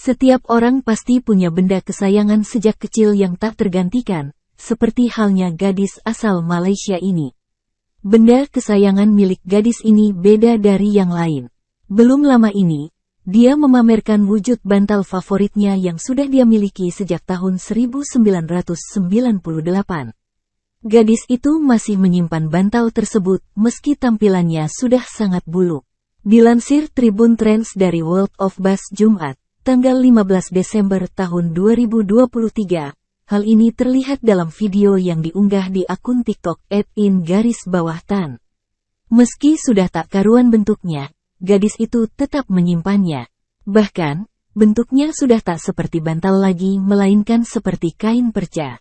Setiap orang pasti punya benda kesayangan sejak kecil yang tak tergantikan, seperti halnya gadis asal Malaysia ini. Benda kesayangan milik gadis ini beda dari yang lain. Belum lama ini, dia memamerkan wujud bantal favoritnya yang sudah dia miliki sejak tahun 1998. Gadis itu masih menyimpan bantal tersebut meski tampilannya sudah sangat buluk. Dilansir Tribun Trends dari World of Bass Jumat, tanggal 15 Desember tahun 2023, hal ini terlihat dalam video yang diunggah di akun TikTok @in_tan. Meski sudah tak karuan bentuknya, gadis itu tetap menyimpannya. Bahkan, bentuknya sudah tak seperti bantal lagi melainkan seperti kain perca.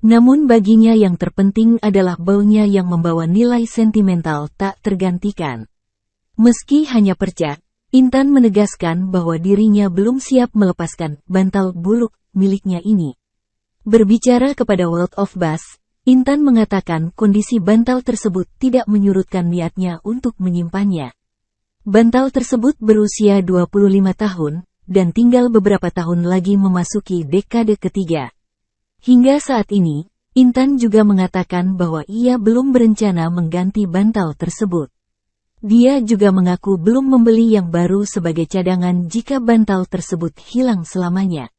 Namun baginya yang terpenting adalah baunya yang membawa nilai sentimental tak tergantikan. Meski hanya perca, Intan menegaskan bahwa dirinya belum siap melepaskan bantal buluk miliknya ini. Berbicara kepada World of Bass, Intan mengatakan kondisi bantal tersebut tidak menyurutkan niatnya untuk menyimpannya. Bantal tersebut berusia 25 tahun, dan tinggal beberapa tahun lagi memasuki dekade ketiga. Hingga saat ini, Intan juga mengatakan bahwa ia belum berencana mengganti bantal tersebut. Dia juga mengaku belum membeli yang baru sebagai cadangan jika bantal tersebut hilang selamanya.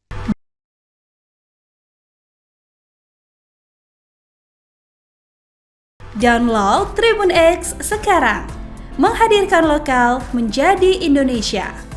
Download Tribun X sekarang, menghadirkan lokal menjadi Indonesia.